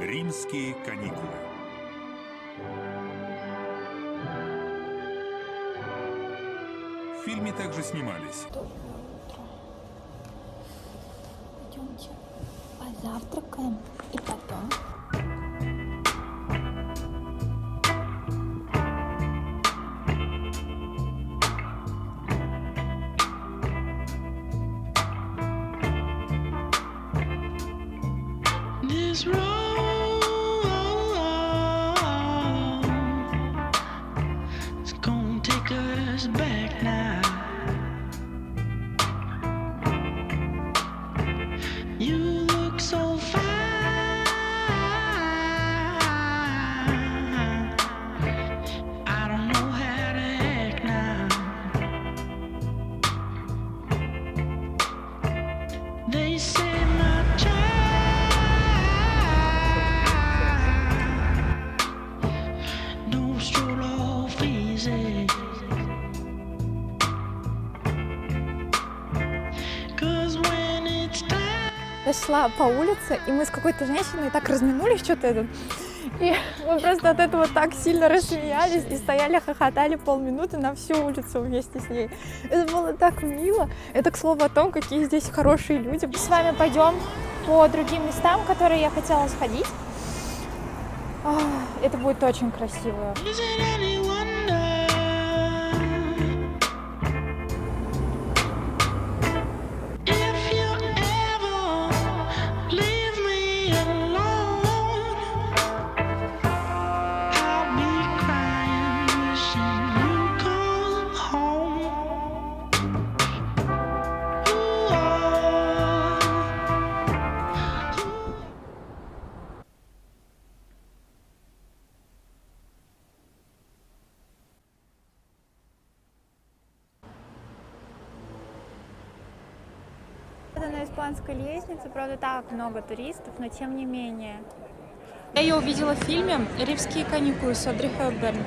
Римские каникулы. В фильме также снимались Идемте позавтракаем и потом. This road is gonna take us back now. You look so fine. I don't know how to act now. They say my child don't stroll off easy. 'Cause when it's time. Я шла по улице, и мы с какой-то женщиной так разминулись что-то это. И мы просто от этого так сильно рассмеялись и стояли, хохотали полминуты на всю улицу вместе с ней. Это было так мило. Это, к слову, о том, какие здесь хорошие люди. Мы с вами пойдем по другим местам, в которые я хотела сходить. Это будет очень красиво. Is it any wonder if you ever leave me alone? I'll be crying, wishing you'd come home. Это на испанской лестнице, правда, так много туристов, но тем не менее. Я ее увидела в фильме «Римские каникулы» с Одри Хепберн.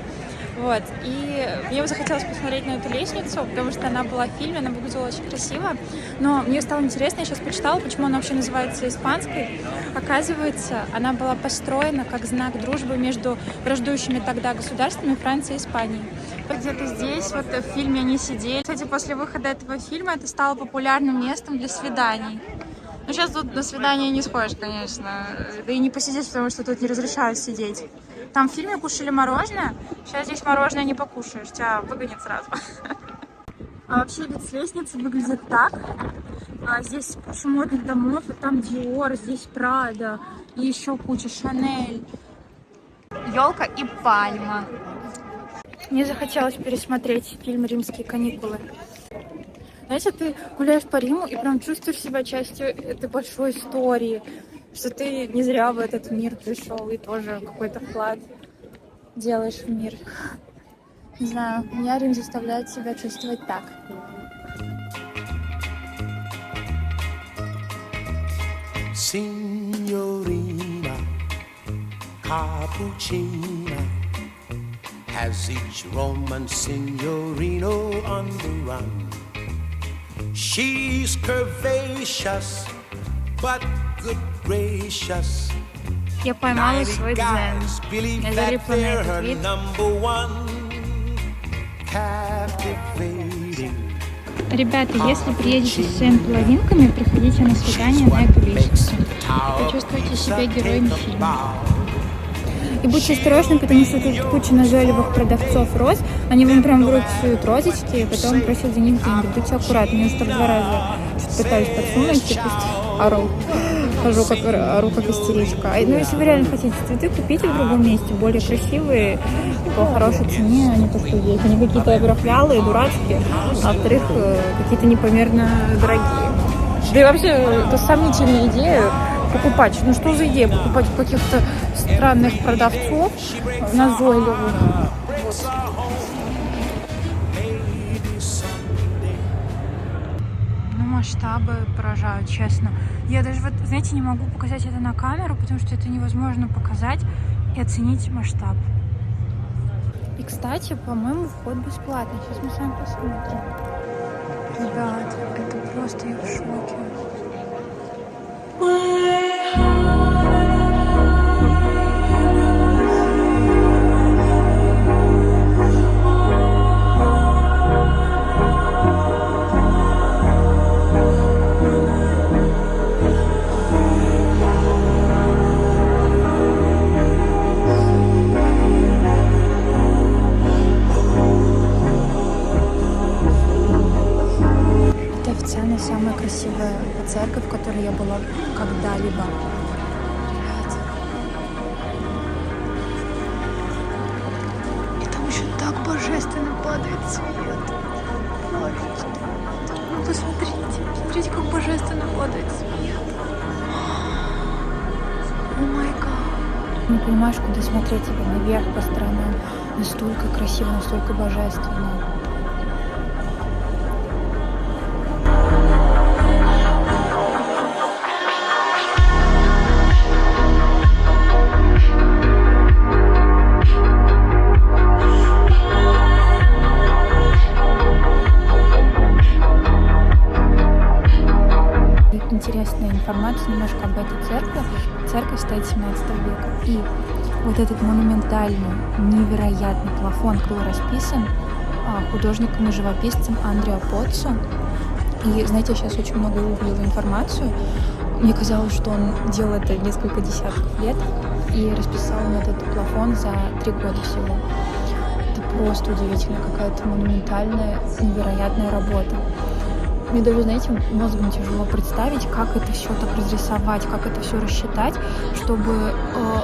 Вот. И мне захотелось посмотреть на эту лестницу, потому что она была в фильме, она выглядела очень красиво. Но мне стало интересно, я сейчас почитала, почему она вообще называется испанской. Оказывается, она была построена как знак дружбы между враждующими тогда государствами Франции и Испании. Где-то здесь, вот в фильме они сидели. Кстати, после выхода этого фильма это стало популярным местом для свиданий. Ну, сейчас тут на свидание не сходишь, конечно. Да и не посидишь, потому что тут не разрешают сидеть. Там в фильме кушали мороженое. Сейчас здесь мороженое не покушаешь, тебя выгонят сразу. А вообще вид с лестницы выглядит так. Здесь куча модных домов, и там Диор, здесь Прада, и еще куча Шанель. Елка и пальма. Мне захотелось пересмотреть фильм «Римские каникулы». Знаете, ты гуляешь по Риму и прям чувствуешь себя частью этой большой истории, что ты не зря в этот мир пришел и тоже какой-то вклад делаешь в мир. Не знаю, меня Рим заставляет себя чувствовать так. Signorina Cappuccina has each Roman signorino on the run. She's curvaceous, but good gracious. Я поймала свой дзен. Guys believe Я that залипла на they're этот her вид. number one. Captivating. Ребята, если приедете с своими половинками, приходите на свидание на эту лестницу. Почувствуйте себя героем фильма. И будьте осторожны, потому что тут куча назойливых продавцов роз. Они вам прям в руки суют розочки, и потом просят за них деньги. Будьте аккуратны. Я уже так 2 раза что-то пытаюсь подсунуть, и просто ору. Хожу как истеричка. Ну, если вы реально хотите цветы, купите в другом месте, более красивые, по хорошей цене, а не то, что есть. Они какие-то, во-первых, вялые, дурацкие, а во-вторых, какие-то непомерно дорогие. Да и вообще, это сомнительная идея покупать. Ну что за идея покупать у каких-то странных продавцов назойливых? Вот. Ну, масштабы поражают, честно. Я даже, вот, знаете, не могу показать это на камеру, потому что это невозможно показать и оценить масштаб. И, кстати, по-моему, вход бесплатный. Сейчас мы с вами посмотрим. Ребят, это просто я в шоке. официально самая красивая церковь, в которой я была когда-либо. И там еще так божественно падает свет. Ну посмотрите, как божественно падает свет. О май гад. Не понимаешь, куда смотреть тебе, наверх, по сторонам. Настолько красиво, настолько божественно. Интересная информация немножко об этой церкви. Церковь стоит 17 века. И вот этот монументальный, невероятный плафон был расписан художником и живописцем Андреа Поццо. И, знаете, я сейчас очень много гуглила информацию. Мне казалось, что он делал это несколько десятков лет и расписал он этот плафон за 3 года всего. Это просто удивительно, какая-то монументальная, невероятная работа. Мне даже, знаете, мозгом тяжело представить, как это все так разрисовать, как это все рассчитать, чтобы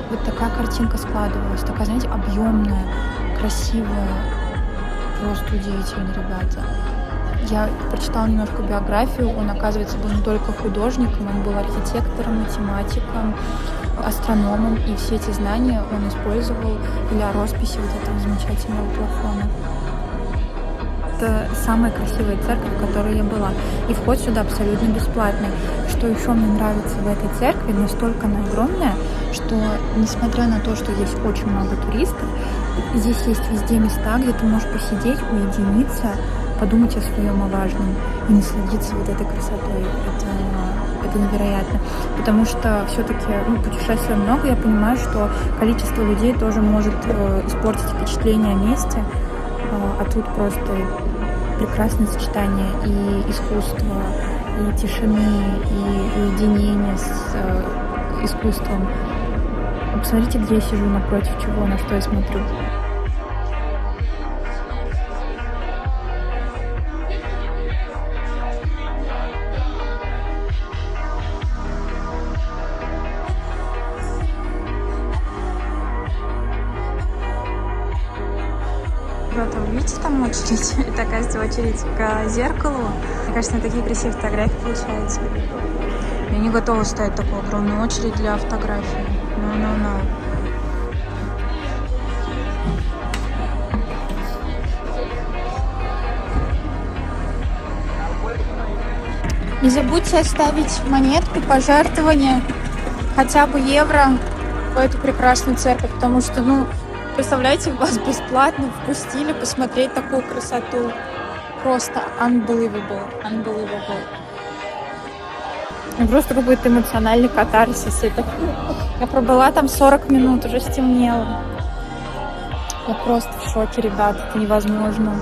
вот такая картинка складывалась, такая, знаете, объемная, красивая, просто удивительно, ребята. Я прочитала немножко биографию, он, оказывается, был не только художником, он был архитектором, математиком, астрономом, и все эти знания он использовал для росписи вот этого замечательного плафона. Это самая красивая церковь, в которой я была. И вход сюда абсолютно бесплатный. Что еще мне нравится в этой церкви, настолько она огромная, что, несмотря на то, что здесь очень много туристов, здесь есть везде места, где ты можешь посидеть, уединиться, подумать о своем, о важном и насладиться вот этой красотой. Это невероятно. Потому что все-таки путешествия много, я понимаю, что количество людей тоже может испортить впечатление о месте. А тут просто прекрасное сочетание и искусства, и тишины, и уединения с искусством. Посмотрите, где я сижу, напротив чего, на что я смотрю. Ребята, вы видите там очередь? Это, оказывается, очередь к зеркалу. Мне кажется, такие красивые фотографии получаются. Я не готова стоять такую огромную очередь для фотографий. No. Не забудьте оставить монетку, пожертвование, хотя бы евро в эту прекрасную церковь, потому что, представляете, вас бесплатно впустили посмотреть такую красоту. Просто unbelievable. Просто какой-то эмоциональный катарсис. Я пробыла там 40 минут, уже стемнело. Я просто в шоке, ребят, это невозможно.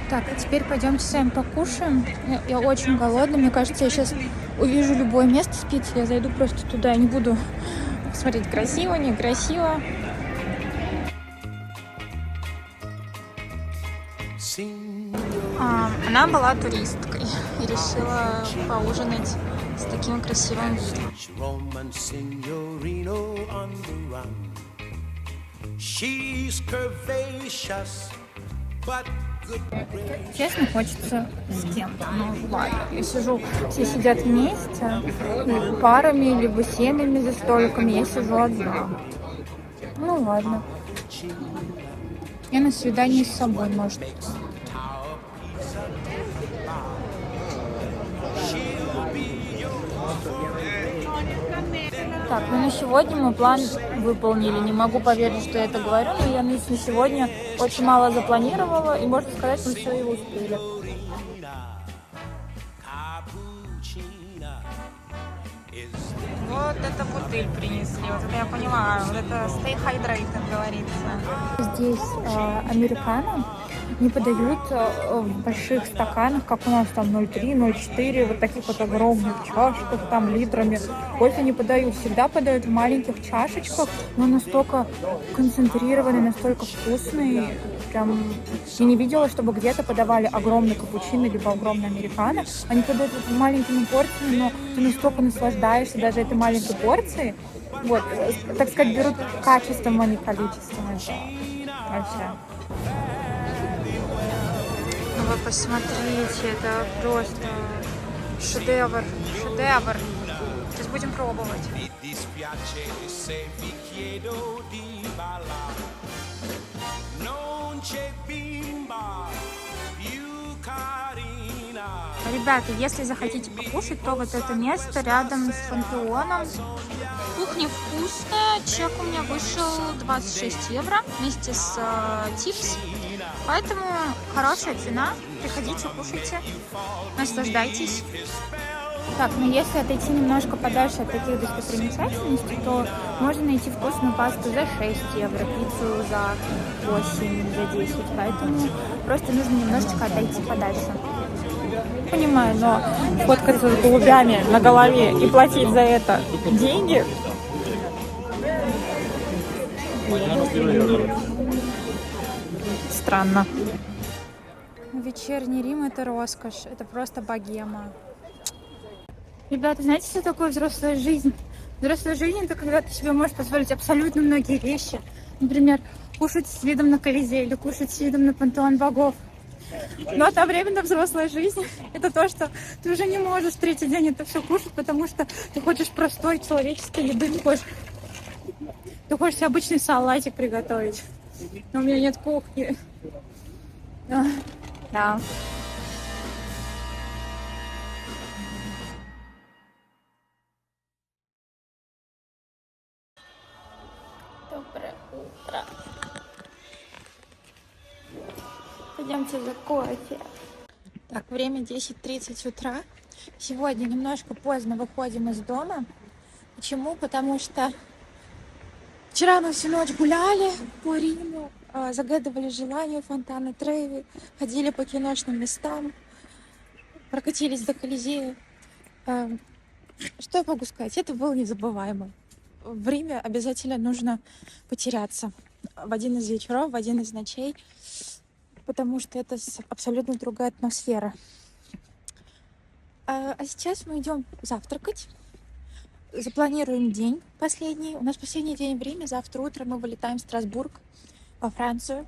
Так, а теперь пойдемте с вами покушаем. Я очень голодна. Мне кажется, я сейчас увижу любое место с пиццей, я зайду просто туда. Я не буду смотреть, красиво, некрасиво. Она была туристкой и решила поужинать с таким красивым видом. Честно, хочется с кем-то. Ладно, я сижу, все сидят вместе, либо парами, либо семьями за столиками, я сижу одна. Ладно. Я на свидании с собой, может. Так, на сегодня мы план выполнили. Не могу поверить, что я это говорю, но я на сегодня очень мало запланировала, и можно сказать, мы все и успели. Вот это бутыль принесли, вот это я поняла, вот это stay hydrated говорится. Здесь американо, не подают в больших стаканах, как у нас там 0,3, 0,4, вот таких вот огромных чашках, там литрами. Кофе не подают, всегда подают в маленьких чашечках, но настолько концентрированный, настолько вкусный. Прям я не видела, чтобы где-то подавали огромный капучино, либо огромный американо. Они подают вот маленькими порциями, но ты настолько наслаждаешься даже этой маленькой порцией. Вот, так сказать, берут качеством, а не количеством. Это вообще. Ну вы посмотрите, это просто шедевр, шедевр. Сейчас будем пробовать. Ребята, если захотите покушать, то вот это место рядом с Пантеоном. Кухня вкусная. Чек у меня вышел 26 евро вместе с типс. Поэтому хорошая цена. Приходите, кушайте, наслаждайтесь. Так, но если отойти немножко подальше от таких достопримечательностей, то можно найти вкусную пасту за 6 евро, пиццу за 8, за 10. Поэтому просто нужно немножечко отойти подальше. Понимаю, но фоткаться с голубями на голове и платить за это деньги. Странно. Вечерний Рим — это роскошь, это просто богема. Ребята, знаете, что такое взрослая жизнь? Взрослая жизнь — это когда ты себе можешь позволить абсолютно многие вещи. Например, кушать с видом на Колизей или кушать с видом на Пантеон богов. Но одновременно взрослая жизнь — это то, что ты уже не можешь третий день это все кушать, потому что ты хочешь простой человеческой еды, ты хочешь себе обычный салатик приготовить. Но у меня нет кухни. Да. Доброе утро. Пойдемте за кофе. Так, время 10:30 утра. Сегодня немножко поздно выходим из дома. Почему? Потому что вчера мы всю ночь гуляли по Риму, загадывали желания фонтана Треви, ходили по киношным местам, прокатились до Колизея. Что я могу сказать? Это было незабываемо. В Риме обязательно нужно потеряться в один из вечеров, в один из ночей, потому что это абсолютно другая атмосфера. А сейчас мы идем завтракать. Запланируем день последний. У нас последний день в Риме. Завтра утром мы вылетаем в Страсбург, во Францию,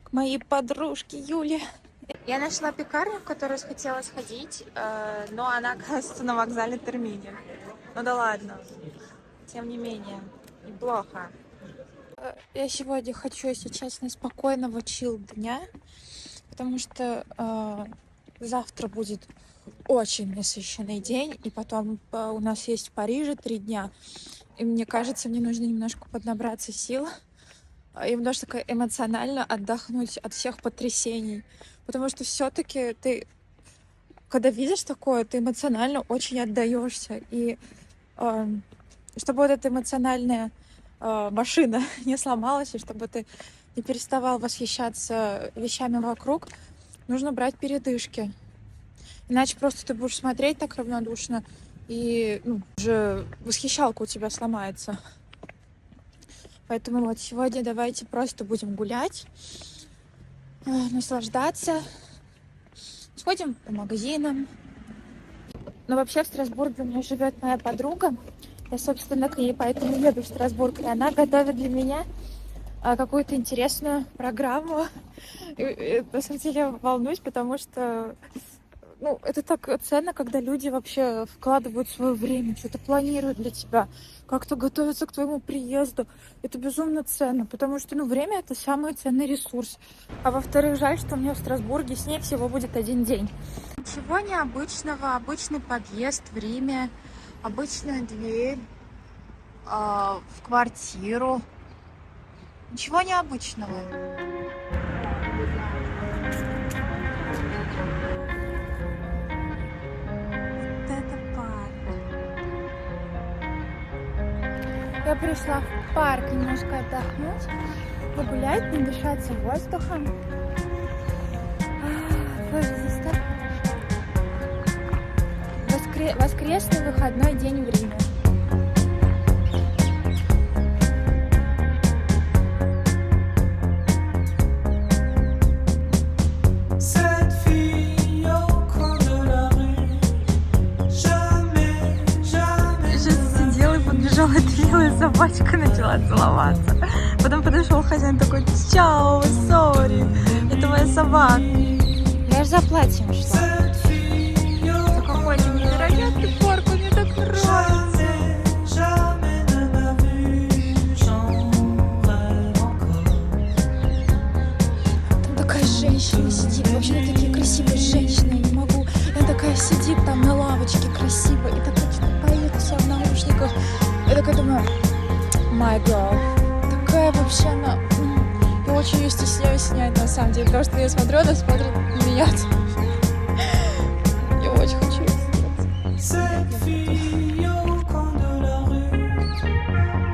к моей подружке Юле. Я нашла пекарню, в которую хотела сходить, но она, оказывается, на вокзале Термини. Ну да ладно. Тем не менее, неплохо. Я сегодня хочу, если честно, спокойного чилл-дня, потому что завтра будет очень насыщенный день, и потом у нас есть в Париже 3 дня, и мне кажется, мне нужно немножко поднабраться сил и немножко эмоционально отдохнуть от всех потрясений, потому что все-таки ты, когда видишь такое, ты эмоционально очень отдаешься, и чтобы вот эта эмоциональная машина не сломалась, и чтобы ты не переставал восхищаться вещами вокруг, нужно брать передышки. Иначе просто ты будешь смотреть так равнодушно, и уже восхищалка у тебя сломается. Поэтому вот сегодня давайте просто будем гулять, наслаждаться. Сходим по магазинам. Но вообще в Страсбурге у меня живет моя подруга. Я, собственно, к ней поэтому еду в Страсбург. И она готовит для меня какую-то интересную программу. И, на самом деле, я волнуюсь, потому что это так ценно, когда люди вообще вкладывают свое время, что-то планируют для тебя, как-то готовятся к твоему приезду. Это безумно ценно, потому что время — это самый ценный ресурс. А во-вторых, жаль, что у меня в Страсбурге с ней всего будет 1 день. Ничего необычного, обычный подъезд в Риме, обычная дверь в квартиру. Ничего необычного. Вот это парк. Я пришла в парк немножко отдохнуть, погулять, надышаться воздухом. воскресный выходной день в Риме. Cette fille au coin de la rue, jamais, jamais. Сейчас сидела и подбежала эта белая собачка, начала целоваться. Потом подошел хозяин такой: чао, сори, это моя собака. Я же за платьем шла. Cette fille au Это какой-то невероятный парк, он мне так нравится. jamais ne m'a vu, j'en rêve encore. Там такая женщина сидит, вообще такие красивые женщины, я не могу. Она такая сидит там на лавочке красиво и такая что-то поет вся в наушниках. Я такая думаю, my girl. Такая вообще она... Я очень ее стесняюсь снять на самом деле, потому что я смотрю, она смотрит на меня. Я очень хочу ее снять. Cette fille au coin de la rue,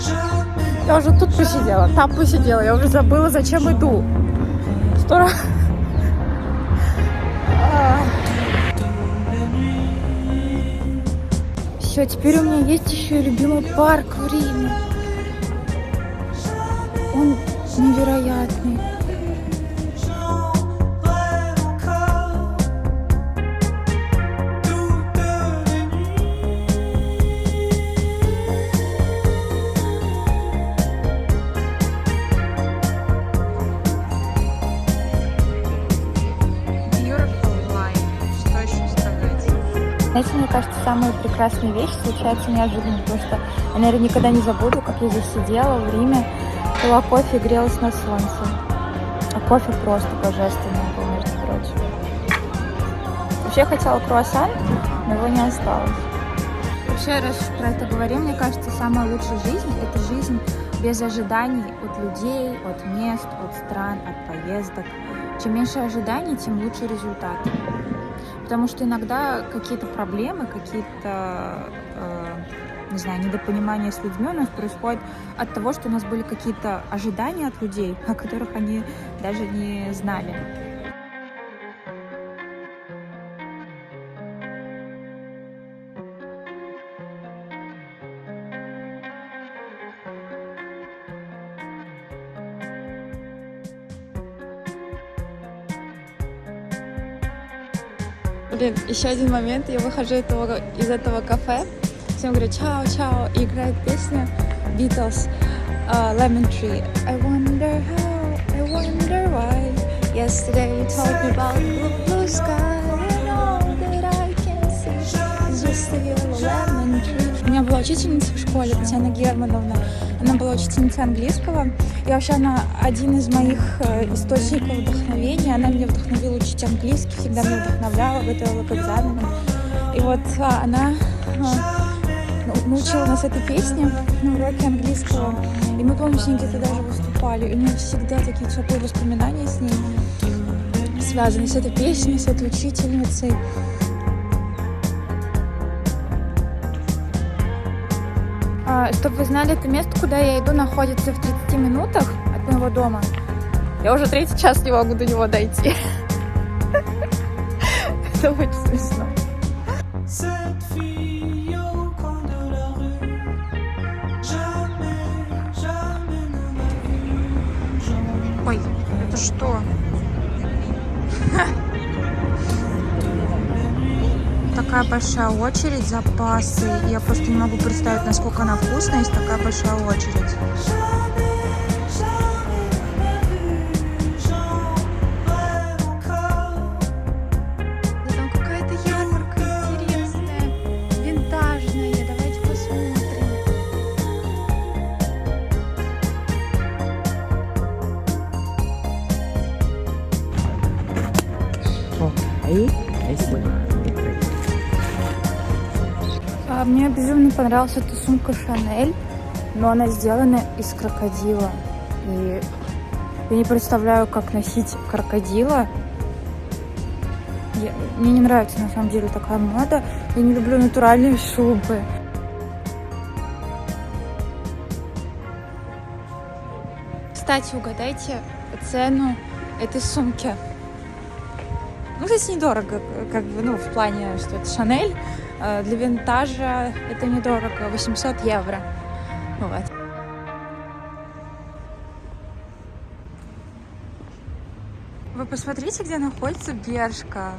jamais. Я уже тут посидела, там посидела, я уже забыла, зачем иду. 100 раз. Все, теперь у меня есть еще и любимый парк в Риме. Он невероятный. J'en rêve encore, toutes les nuits. Что еще сказать? Знаете, мне кажется, самые прекрасные вещи случаются неожиданно, потому что я, наверное, никогда не забуду, как я здесь сидела в Риме, пила кофе и грелась на солнце. А кофе просто божественный был, между прочим. Вообще я хотела круассан, но его не осталось. Вообще, раз уж про это говорим, мне кажется, самая лучшая жизнь – это жизнь без ожиданий от людей, от мест, от стран, от поездок. Чем меньше ожиданий, тем лучше результат. Потому что иногда какие-то проблемы, какие-то, не знаю, недопонимания с людьми у нас происходят от того, что у нас были какие-то ожидания от людей, о которых они даже не знали. Блин, еще один момент, я выхожу из этого кафе, всем говорю чао-чао, и играет песня Beatles Lemon Tree. I wonder how, I wonder why. Yesterday you told me about blue sky, and all that I can see is just a yellow lemon tree. У меня была учительница в школе, Татьяна Германовна. Она была учительницей английского. И вообще она один из моих источников вдохновения. Она меня вдохновила учить английский, всегда меня вдохновляла, готовила к экзаменам. И вот она научила нас этой песне на уроке английского. И мы, помню, с ней где-то даже выступали. И у меня всегда такие теплые воспоминания с ней связаны, с этой песней, с этой учительницей. Чтобы вы знали, это место, куда я иду, находится в 30 минутах от моего дома. Я уже 3-й час не могу до него дойти. Это очень смешно. Cette fille au coin de la rue, jamais, jamais ne m'a vu, j'en Ой, это что? Такая большая очередь за пастой. Я просто не могу представить, насколько она вкусная, есть такая большая очередь. Там какая-то ярмарка интересная, винтажная. Давайте посмотрим. Мне безумно понравилась эта сумка Шанель, но она сделана из крокодила. И я не представляю, как носить крокодила. Мне не нравится на самом деле такая мода. Я не люблю натуральные шубы. Кстати, угадайте цену этой сумки. Ну, кстати, недорого, как бы, ну, в плане, что это Шанель. Для винтажа это недорого, 800 евро. Вот. Вы посмотрите, где находится Бершка.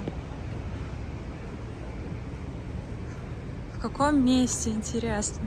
В каком месте, интересно?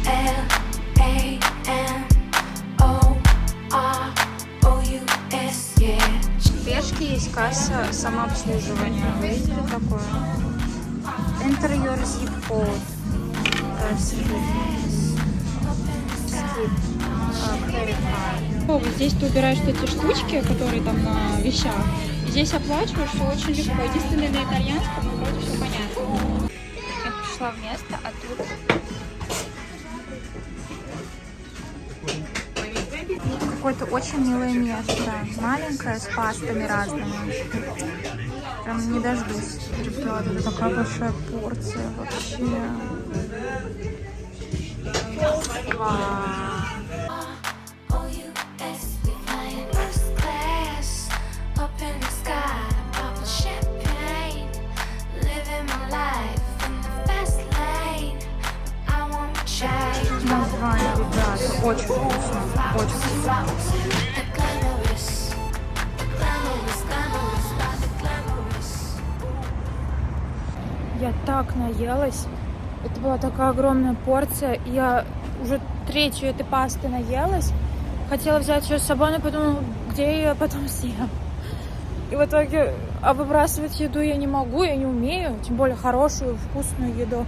L-A-M-O-R-O-U-S, yeah. В Бершке есть касса самообслуживания. Вы видели такое? Enter your zip code. Здесь ты убираешь эти штучки, которые там на вещах. И здесь оплачиваешь, все очень легко. Единственное, на итальянском, но вроде все понятно. Я пришла в место, а тут какое-то очень милое место. Маленькое, с пастами разными. Прям не дождусь. Ребята, это такая большая порция вообще. Вау. O-U-S, we flying first class, up in the sky, popping champagne, living my life in the fast lane. I want change. Название, ребята, очень вкусно. Очень вкусно. The glamorous, glamorous, the glamorous. Я так наелась. Это была такая огромная порция. И я уже третью этой пасты наелась. Хотела взять ее с собой, но подумала, где я ее потом съем. И в итоге выбрасывать еду я не могу, я не умею. Тем более хорошую, вкусную еду.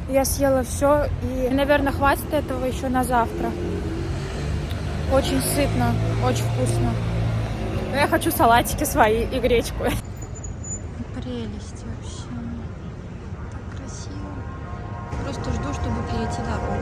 Я съела все. И, наверное, хватит этого еще на завтра. Очень сытно, очень вкусно. Но я хочу салатики свои и гречку. Прелесть вообще. Так красиво. Просто жду, чтобы перейти дорогу.